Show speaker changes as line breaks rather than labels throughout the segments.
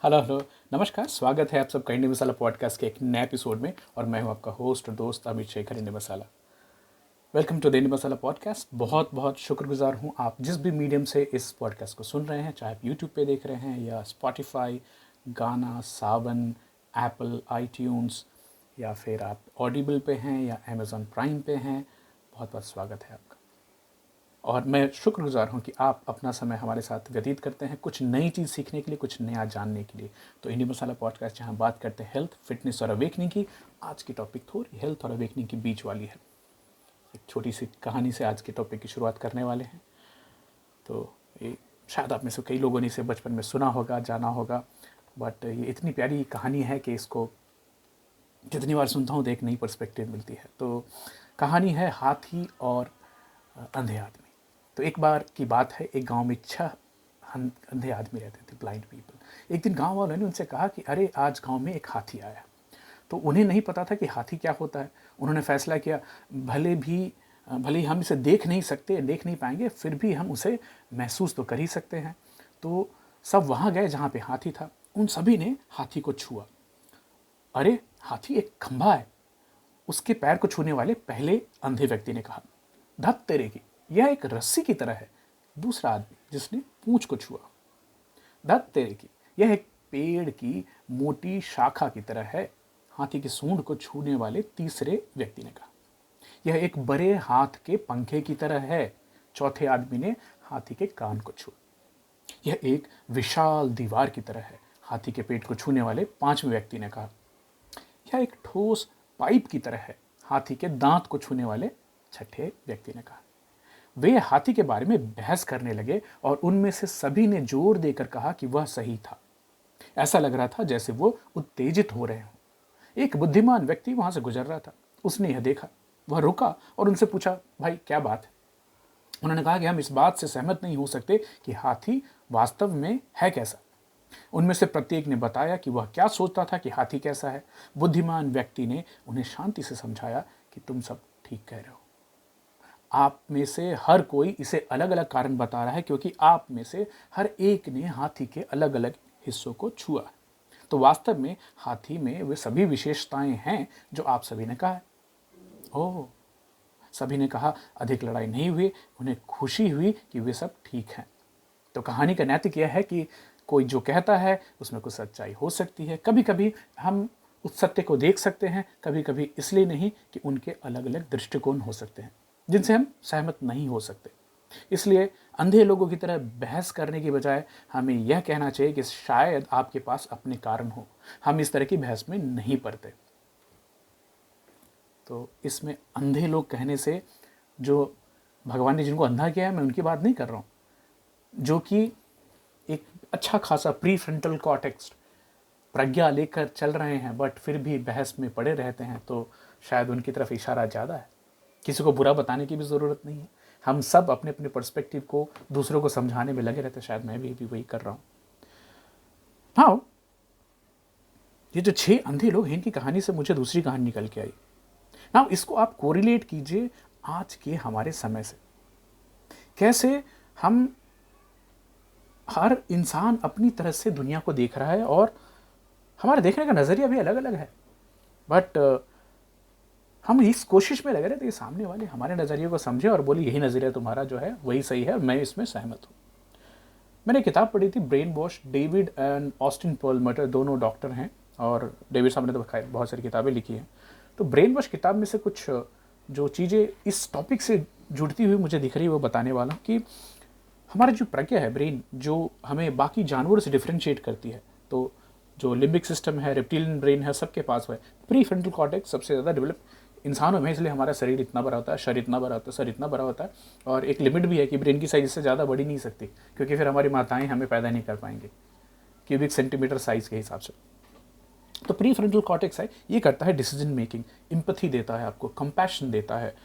Hello hello. नमस्कार, स्वागत है आप सबका इंडी मसाला पॉडकास्ट के एक नए एपिसोड में। और मैं हूं आपका होस्ट और दोस्त Amit Shekhar Indie Masala. Welcome to the Indie Masala podcast. बहुत बहुत शुक्रगुजार हूं आप जिस भी मीडियम से इस पॉडकास्ट को सुन रहे हैं, चाहे आप यूट्यूब पे देख रहे हैं या स्पॉटिफाई, गाना, सावन, एप्पल आईट्यून्स, या फिर आप ऑडिबल पे हैं या अमेज़ॉन प्राइम पे हैं। बहुत बहुत स्वागत है आपका। और मैं शुक्रगुजार हूँ कि आप अपना समय हमारे साथ व्यतीत करते हैं कुछ नई चीज़ सीखने के लिए, कुछ नया जानने के लिए। तो इंडी मसाला पॉडकास्ट जहाँ बात करते हैं हेल्थ, फिटनेस और अवेकनिंग की, आज की टॉपिक थोड़ी हेल्थ और अवेकनिंग के बीच वाली है। एक छोटी सी कहानी से आज के टॉपिक की शुरुआत करने वाले हैं। तो ये शायद आप में से कई लोगों ने इसे बचपन में सुना होगा, जाना होगा, बट ये इतनी प्यारी कहानी है कि इसको जितनी बार सुनता हूँ तो एक नई पर्सपेक्टिव मिलती है। तो कहानी है हाथी और अंधे आदमी। तो एक बार की बात है, एक गांव में 6 अंधे आदमी रहते थे, ब्लाइंड पीपल। एक दिन गांव वालों ने उनसे कहा कि अरे आज गांव में एक हाथी आया। तो उन्हें नहीं पता था कि हाथी क्या होता है। उन्होंने फैसला किया भले ही हम इसे देख नहीं सकते, देख नहीं पाएंगे, फिर भी हम उसे महसूस तो कर ही सकते हैं। तो सब वहाँ गए जहाँ पे हाथी था। उन सभी ने हाथी को छुआ। अरे हाथी एक खंभा है। उसके पैर को छूने वाले पहले अंधे व्यक्ति ने कहा, धत तेरे की, यह एक रस्सी की तरह है। दूसरा आदमी जिसने पूंछ को छुआ, धत तेरे की, यह एक पेड़ की मोटी शाखा की तरह है। हाथी की सूंड को छूने वाले तीसरे व्यक्ति ने कहा, यह एक बड़े हाथ के पंखे की तरह है। चौथे आदमी ने हाथी के कान को छुआ, यह एक विशाल दीवार की तरह है। हाथी के पेट को छूने वाले पांचवें व्यक्ति ने कहा, यह एक ठोस पाइप की तरह है। हाथी के दांत को छूने वाले छठे व्यक्ति ने कहा। वे हाथी के बारे में बहस करने लगे और उनमें से सभी ने जोर देकर कहा कि वह सही था। ऐसा लग रहा था जैसे वो उत्तेजित हो रहे हों। एक बुद्धिमान व्यक्ति वहां से गुजर रहा था। उसने यह देखा, वह रुका और उनसे पूछा, भाई क्या बात है? उन्होंने कहा कि हम इस बात से सहमत नहीं हो सकते कि हाथी वास्तव में है कैसा। उनमें से प्रत्येक ने बताया कि वह क्या सोचता था कि हाथी कैसा है। बुद्धिमान व्यक्ति ने उन्हें शांति से समझाया कि तुम सब ठीक कह रहे हो। आप में से हर कोई इसे अलग अलग कारण बता रहा है, क्योंकि आप में से हर एक ने हाथी के अलग अलग हिस्सों को छुआ। तो वास्तव में हाथी में वे सभी विशेषताएं हैं जो आप सभी ने कहा है। ओह, सभी ने कहा, अधिक लड़ाई नहीं हुई। उन्हें खुशी हुई कि वे सब ठीक हैं। तो कहानी का नैतिक यह है कि कोई जो कहता है उसमें कुछ सच्चाई हो सकती है। कभी कभी हम उस सत्य को देख सकते हैं, कभी कभी इसलिए नहीं कि उनके अलग अलग दृष्टिकोण हो सकते हैं जिनसे हम सहमत नहीं हो सकते। इसलिए अंधे लोगों की तरह बहस करने की बजाय हमें यह कहना चाहिए कि शायद आपके पास अपने कारण हो। हम इस तरह की बहस में नहीं पड़ते। तो इसमें अंधे लोग कहने से, जो भगवान ने जिनको अंधा किया है, मैं उनकी बात नहीं कर रहा हूँ, जो कि एक अच्छा खासा प्री फ्रंटल कॉर्टेक्स प्रज्ञा लेकर चल रहे हैं बट फिर भी बहस में पड़े रहते हैं, तो शायद उनकी तरफ इशारा ज़्यादा है। किसी को बुरा बताने की भी ज़रूरत नहीं है। हम सब अपने अपने पर्सपेक्टिव को दूसरों को समझाने में लगे रहते हैं। शायद मैं भी वही कर रहा हूँ। हाँ, ये जो 6 अंधे लोग हैं, इनकी कहानी से मुझे दूसरी कहानी निकल के आई। ना इसको आप कोरिलेट कीजिए आज के हमारे समय से। कैसे हम, हर इंसान अपनी तरह से दुनिया को देख रहा है और हमारे देखने का नज़रिया भी अलग अलग है। बट हम इस कोशिश में लगे रहते कि सामने वाले हमारे नज़रिए को समझे और बोले यही नज़रिया तुम्हारा जो है वही सही है, मैं इसमें सहमत हूँ। मैंने किताब पढ़ी थी, brain wash. David and Austin Perlmutter दोनों डॉक्टर हैं और डेविड साहब ने तो बहुत सारी किताबें लिखी हैं। तो ब्रेन वॉश किताब में से कुछ जो चीज़ें इस टॉपिक से जुड़ती हुई मुझे दिख रही है वो बताने वाला हूँ कि हमारा जो प्रज्ञा है, ब्रेन, जो हमें बाकी जानवरों से डिफ्रेंशिएट करती है। तो जो लिम्बिक सिस्टम है, रेप्टिलियन ब्रेन है, सबके पास है। प्री फ्रंटल कॉर्टेक्स सबसे ज़्यादा डेवलप इंसानों में, इसलिए हमारा शरीर इतना बड़ा होता है, सर इतना बड़ा होता है, सर इतना बड़ा होता है। और एक लिमिट भी है कि ब्रेन की साइज इससे ज़्यादा बढ़ी नहीं सकती, क्योंकि फिर हमारी माताएं हमें पैदा नहीं कर पाएंगे क्यूबिक सेंटीमीटर साइज के हिसाब से। तो प्री फ्रंटल कॉर्टेक्स है, ये करता है डिसीजन मेकिंग, एम्पैथी देता है आपको, कंपैशन देता है,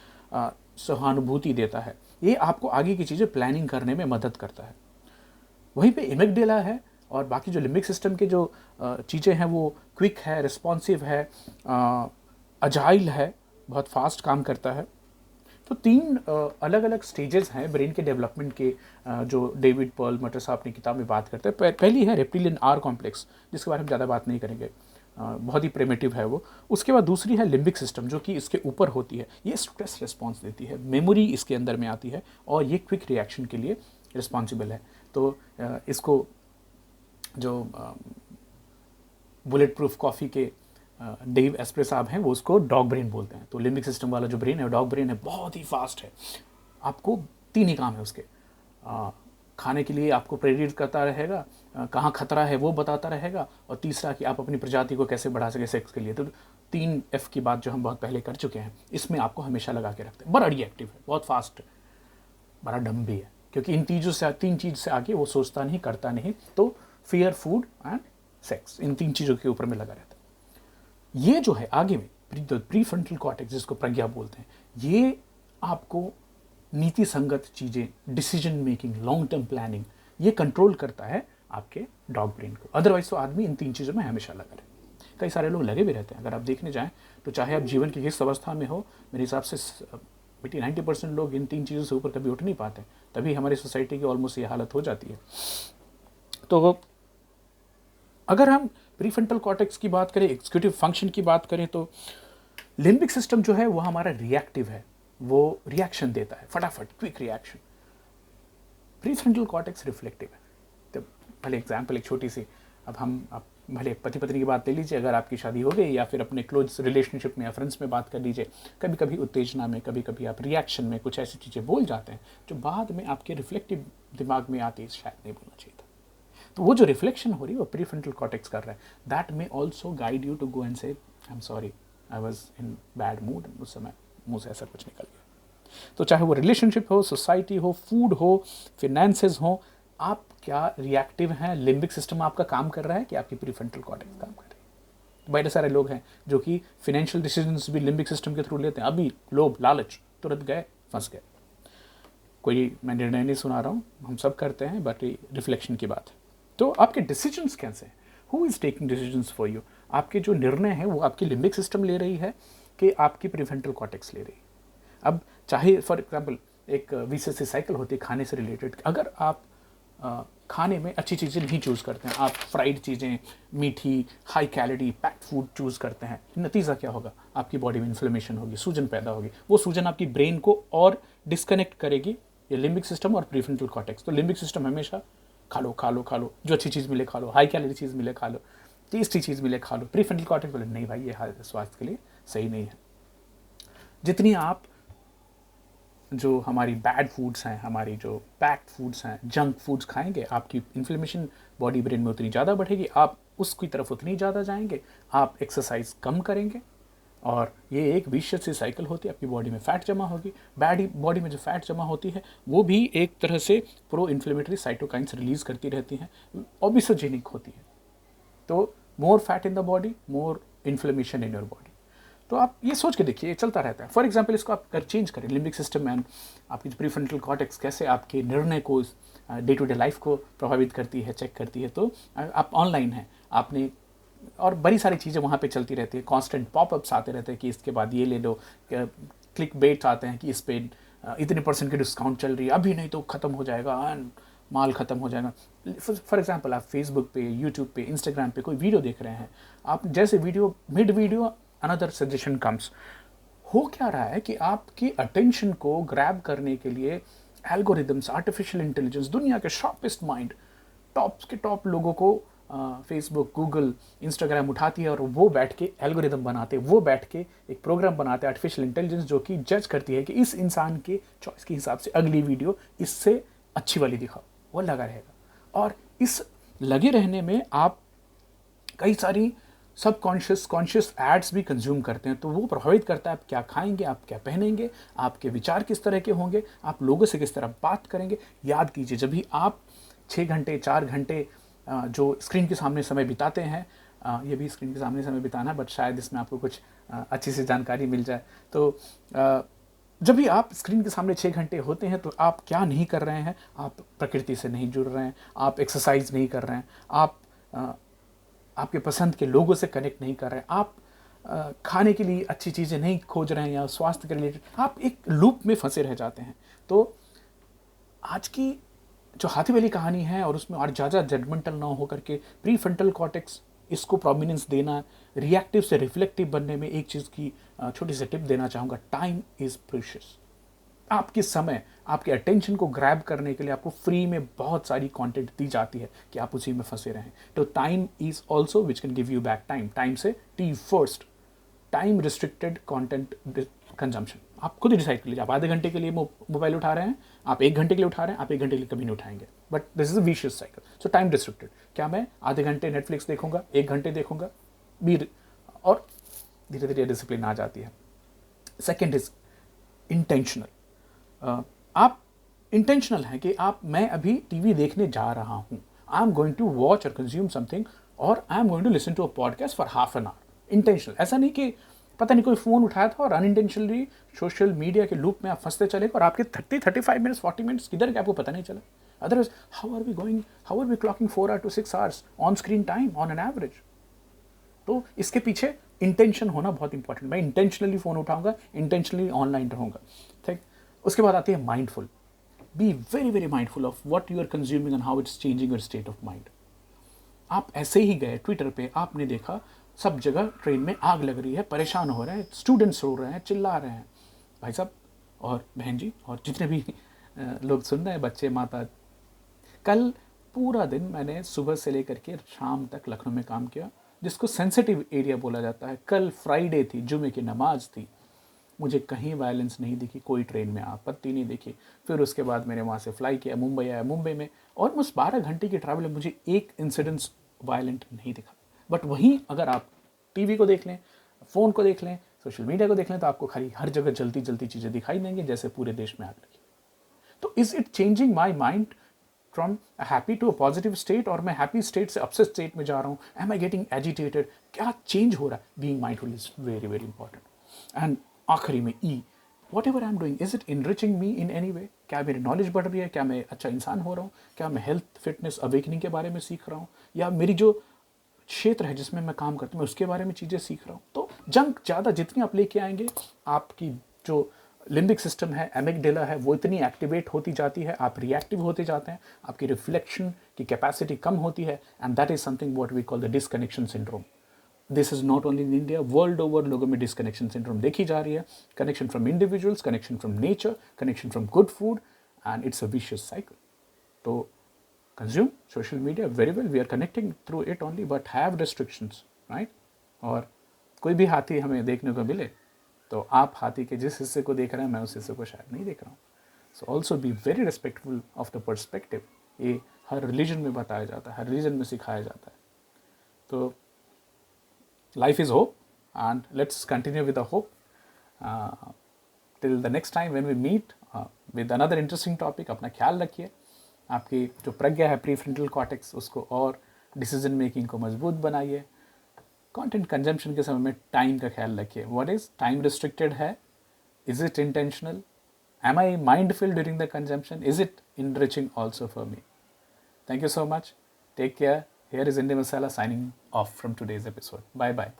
सहानुभूति देता है। ये आपको आगे की चीज़ें प्लानिंग करने में मदद करता है। वहीं पे एमिगडाला है और बाकी जो लिम्बिक सिस्टम के जो चीज़ें हैं वो क्विक है, रिस्पॉन्सिव है, अजाइल है, बहुत फास्ट काम करता है। तो 3 अलग अलग स्टेजेस हैं ब्रेन के डेवलपमेंट के, जो डेविड पर्ल मटर साहब अपनी किताब में बात करते हैं। पहली है रेप्टिलियन आर कॉम्प्लेक्स, जिसके बारे में ज़्यादा बात नहीं करेंगे, बहुत ही प्रिमिटिव है वो। उसके बाद दूसरी है लिम्बिक सिस्टम, जो कि इसके ऊपर होती है। ये स्ट्रेस रिस्पॉन्स देती है, मेमोरी इसके अंदर में आती है, और ये क्विक रिएक्शन के लिए रिस्पॉन्सिबल है। तो इसको जो बुलेट प्रूफ कॉफ़ी के डेव एस्प्रे साहब हैं, वो उसको डॉग ब्रेन बोलते हैं। तो लिम्बिक सिस्टम वाला जो ब्रेन है, डॉग ब्रेन है, बहुत ही फास्ट है। आपको 3 ही काम है उसके, खाने के लिए आपको प्रेरित करता रहेगा, कहाँ खतरा है वो बताता रहेगा, और तीसरा कि आप अपनी प्रजाति को कैसे बढ़ा सके सेक्स के लिए। तो 3 F की बात जो हम बहुत पहले कर चुके हैं, इसमें आपको हमेशा लगा के रखते हैं। बड़ा रिएक्टिव है, बहुत फास्ट है, बड़ा डम भी है, क्योंकि इन 3 चीज़ से आगे वो सोचता नहीं, करता नहीं। तो फियर, फूड एंड सेक्स, इन 3 चीज़ों के ऊपर में लगा रहता है। ये जो है आगे में प्रीफ्रंटल कॉर्टेक्स, जिसको प्रज्ञा बोलते हैं, ये आपको नीति संगत चीज़ें, decision making, long term planning, ये कंट्रोल करता है आपके डॉग ब्रेन को। अदरवाइज तो आदमी इन 3 चीज़ों में हमेशा लगा रहे। कई सारे लोग लगे भी रहते हैं, अगर आप देखने जाएं तो चाहे आप जीवन की किस अवस्था में हो, मेरे हिसाब से 90% लोग इन 3 चीज़ों से ऊपर कभी उठ नहीं पाते। तभी हमारी सोसाइटी की ऑलमोस्ट ये हालत हो जाती है। तो अगर हम प्रीफ्रंटल कॉर्टेक्स की बात करें, एग्जीक्यूटिव फंक्शन की बात करें, तो लिम्बिक सिस्टम जो है वो हमारा रिएक्टिव है, वो रिएक्शन देता है फटाफट, quick reaction. Prefrontal cortex reflective है। तो भले एग्जाम्पल एक छोटी सी, अब भले पति पत्नी की बात ले लीजिए, अगर आपकी शादी हो गई, या फिर अपने क्लोज रिलेशनशिप में या फ्रेंड्स में बात कर लीजिए, कभी कभी उत्तेजना में, कभी कभी आप रिएक्शन में कुछ ऐसी चीज़ें बोल जाते हैं जो बाद में आपके रिफ्लेक्टिव दिमाग में आती है, शायद नहीं बोलना चाहिए था। तो वो जो रिफ्लेक्शन हो रही है वो प्रीफ्रंटल कॉर्टेक्स कर रहा है। That may also guide you to go and say I am sorry, I was in bad mood, उस समय मुँह से ऐसा कुछ निकल गया। तो चाहे वो रिलेशनशिप हो, सोसाइटी हो, फूड हो, फिनेंसेस हो, आप क्या रिएक्टिव हैं, लिम्बिक सिस्टम आपका काम कर रहा है कि आपकी प्रीफ्रंटल कॉर्टेक्स काम कर रही है। तो बड़े सारे लोग हैं जो कि फिनेंशियल डिसीजंस भी लिम्बिक सिस्टम के थ्रू लेते हैं। अभी लोभ, लालच, तुरंत गए, फंस गए। कोई मैं निर्णय नहीं सुना रहा हूँ, हम सब करते हैं, बट रिफ्लेक्शन की बात है। तो आपके डिसीजंस कैसे हैं, who is taking decisions for you? आपके जो निर्णय है वो आपकी लिम्बिक सिस्टम ले रही है कि आपकी प्रीफ्रंटल कॉर्टेक्स ले रही है? अब चाहे फॉर एग्जांपल एक VCC साइकिल होती है खाने से रिलेटेड। अगर आप खाने में अच्छी चीज़ें नहीं चूज़ करते हैं, आप फ्राइड चीज़ें, मीठी, high calorie, packed food choose करते हैं, नतीजा क्या होगा? आपकी बॉडी में इन्फ्लेमेशन होगी, सूजन पैदा होगी। वो सूजन आपकी ब्रेन को और डिस्कनेक्ट करेगी, ये लिम्बिक सिस्टम और प्रीफ्रंटल कॉर्टेक्स। तो लिम्बिक सिस्टम हमेशा खा लो खा लो खा लो, जो अच्छी चीज़ मिले खा लो, हाई कैलोरी चीज़ मिले खा लो, टेस्टी चीज़ मिले खा लो। प्रीफ्रंटल कॉर्टेक्स बोले नहीं भाई, ये स्वास्थ्य के लिए सही नहीं है। जितनी आप जो हमारी बैड फूड्स हैं, हमारी जो पैक्ड फूड्स हैं, जंक फूड्स खाएंगे, आपकी इन्फ्लेमेशन बॉडी ब्रेन में उतनी ज़्यादा बढ़ेगी, आप उसकी तरफ उतनी ज़्यादा जाएंगे। आप एक्सरसाइज कम करेंगे और ये एक विशियस सी साइकिल होती है। आपकी बॉडी में फैट जमा होगी, बॉडी में जो फैट जमा होती है वो भी एक तरह से प्रो इन्फ्लेमेटरी साइटोकाइंस रिलीज करती रहती हैं, ओबिसोजेनिक होती है। तो more fat in the body, more inflammation in your body. तो आप ये सोच के देखिए, चलता रहता है। फॉर एग्जाम्पल इसको आप अगर चेंज करें, लिम्बिक सिस्टम एंड आपकी जो प्रीफ्रंटल कॉर्टेक्स कैसे आपके निर्णय को, डे टू डे लाइफ को प्रभावित करती है, चेक करती है। तो आप ऑनलाइन हैं, आपने और बड़ी सारी चीज़ें वहाँ पे चलती रहती है, कांस्टेंट पॉपअप्स आते रहते हैं कि इसके बाद ये ले लो, क्लिक बेट्स आते हैं कि इस पे इतने % की डिस्काउंट चल रही है, अभी नहीं तो ख़त्म हो जाएगा, माल ख़त्म हो जाएगा। फॉर एग्जांपल आप फेसबुक पे, यूट्यूब पे, इंस्टाग्राम पे कोई वीडियो देख रहे हैं, आप जैसे mid video another suggestion comes. हो क्या रहा है कि आपकी अटेंशन को ग्रैब करने के लिए एल्गोरिदम्स, आर्टिफिशियल इंटेलिजेंस, दुनिया के शॉर्पेस्ट माइंड, टॉप लोगों को फेसबुक, गूगल, इंस्टाग्राम उठाती है और वो बैठ के एल्गोरिदम बनाते, वो बैठ के एक प्रोग्राम बनाते हैं आर्टिफिशियल इंटेलिजेंस, जो कि जज करती है कि इस इंसान के चॉइस के हिसाब से अगली वीडियो इससे अच्छी वाली दिखाओ। वो लगा रहेगा और इस लगे रहने में आप कई सारी सबकॉन्शियस कॉन्शियस एड्स भी कंज्यूम करते हैं। तो वो प्रभावित करता है आप क्या खाएंगे, आप क्या पहनेंगे, आपके विचार किस तरह के होंगे, आप लोगों से किस तरह बात करेंगे। याद कीजिए, जब भी आप 6 घंटे 4 घंटे जो स्क्रीन के सामने समय बिताते हैं, ये भी स्क्रीन के सामने समय बिताना, बट शायद इसमें आपको कुछ अच्छी सी जानकारी मिल जाए। तो जब भी आप स्क्रीन के सामने 6 घंटे होते हैं तो आप क्या नहीं कर रहे हैं? आप प्रकृति से नहीं जुड़ रहे हैं, आप एक्सरसाइज नहीं कर रहे हैं, आप आपके पसंद के लोगों से कनेक्ट नहीं कर रहे हैं, आप खाने के लिए अच्छी चीज़ें नहीं खोज रहे हैं या स्वास्थ्य के रिलेटेड, आप एक लूप में फंसे रह जाते हैं। तो आज की जो हाथी वाली कहानी है और उसमें और ज़्यादा जजमेंटल ना हो करके प्री फ्रंटल कॉर्टेक्स इसको प्रोमिनेंस देना, रिएक्टिव से रिफ्लेक्टिव बनने में एक चीज़ की छोटी सी टिप देना चाहूँगा, टाइम इज़ प्रीशियस। आपके समय, आपके अटेंशन को ग्रैब करने के लिए आपको फ्री में बहुत सारी कंटेंट दी जाती है कि आप उसी में फंसे रहें। तो time is also which can give you back time. Time से T first, time restricted content consumption. आप खुद ही डिसाइड कर लीजिए, आप आधे घंटे के लिए मोबाइल उठा रहे हैं, आप 1 घंटे के लिए उठा रहे हैं, आप 1 घंटे के लिए कभी नहीं उठाएंगे, but this is a vicious cycle. So time restricted, क्या मैं आधे घंटे नेटफ्लिक्स देखूंगा, 1 घंटे देखूंगा और धीरे धीरे डिसिप्लिन आ जाती है। Second is intentional. आप इंटेंशनल हैं कि मैं अभी टीवी देखने जा रहा हूँ, I am going to watch और कंज्यूम समथिंग, और I am going to listen to a podcast for half an hour. Intentional, ऐसा नहीं कि पता नहीं कोई फ़ोन उठाया था और अनइंटेंशनली सोशल मीडिया के लूप में आप फंसते चले और आपके 30-35 मिनट्स 40 मिनट्स किधर के आपको पता नहीं चला। Otherwise how are we clocking 4 hours to 6 hours on screen time on an average. तो इसके पीछे इंटेंशन होना बहुत इंपॉर्टेंट। मैं इंटेंशनली फ़ोन उठाऊंगा, इंटेंशनली ऑनलाइन रहूँगा, ठीक। उसके बाद आती है mindful. Be very very mindful of what you are consuming and how it's changing your state of mind. आप ऐसे ही गए ट्विटर पे, आपने देखा सब जगह ट्रेन में आग लग रही है, परेशान हो रहे हैं, स्टूडेंट्स रो रहे हैं, चिल्ला रहे हैं, भाई साहब और बहन जी और जितने भी लोग सुन रहे हैं, बच्चे, माता। कल पूरा दिन मैंने सुबह से लेकर के शाम तक लखनऊ में काम किया, जिसको सेंसिटिव एरिया बोला जाता है। कल फ्राइडे थी, जुमे की नमाज थी, मुझे कहीं वायलेंस नहीं दिखी, कोई ट्रेन में आपत्ति नहीं दिखी। फिर उसके बाद मैंने वहाँ से फ्लाई किया, मुंबई आया, मुंबई में ऑलमोस्ट 12 घंटे की ट्रैवल में मुझे एक इंसिडेंस वायलेंट नहीं दिखा। बट वहीं अगर आप टीवी को देख लें, फ़ोन को देख लें, सोशल मीडिया को देख लें, तो आपको खाली हर जगह जलती जलती चीज़ें दिखाई देंगी, जैसे पूरे देश में आग लगी। तो is it changing my mind from happy to a positive state, और मैं हैप्पी स्टेट से अपसेट स्टेट में जा रहा हूँ? Am I getting agitated? क्या चेंज हो रहा है? Being mindful is very very important. And आखिरी में E, whatever I am doing, is it enriching me in any way? क्या मेरी नॉलेज बढ़ रही है? क्या मैं अच्छा इंसान हो रहा हूँ? क्या मैं हेल्थ, फिटनेस, अवेकनिंग के बारे में सीख रहा हूँ? या मेरी जो क्षेत्र है जिसमें मैं काम करता हूँ, मैं उसके बारे में चीज़ें सीख रहा हूँ? तो जंक ज़्यादा जितनी आप लेके आएंगे, आपकी जो लिम्बिक सिस्टम है, एमिगडाला है, वो इतनी एक्टिवेट होती जाती है, आप रिएक्टिव होते जाते हैं, आपकी रिफ्लेक्शन की कैपेसिटी कम होती है, and that is something what we call the disconnection syndrome. This is not only in India, world over लोगों में डिसकनेक्शन सिंड्रोम देखी जा रही है। Connection from individuals, connection from nature, connection from good food, and it's a vicious cycle. तो consume social media very well, we are connecting through it only, but have restrictions, right? और कोई भी हाथी हमें देखने को मिले तो आप हाथी के जिस हिस्से को देख रहे हैं, मैं उस हिस्से को शायद नहीं देख रहा हूँ। So also be very respectful of the perspective. ये हर रिलीजन में बताया जाता है, हर रिलीजन में सिखाया जाता है। तो life is hope, and let's continue with the hope till the next time when we meet with another interesting topic. अपना ख्याल रखिए, आपकी जो प्रज्ञा है, प्रीफ्रंटल कॉर्टेक्स, उसको और डिसीजन मेकिंग को मजबूत बनाइए। कंटेंट कंजम्पशन के समय में टाइम का ख्याल रखिए। व्हाट इज टाइम रिस्ट्रिक्टेड है? Is it intentional? Am I mindful during the consumption? Is it enriching also for me? Thank you so much, take care. Here is India Masala signing off from today's episode. Bye bye.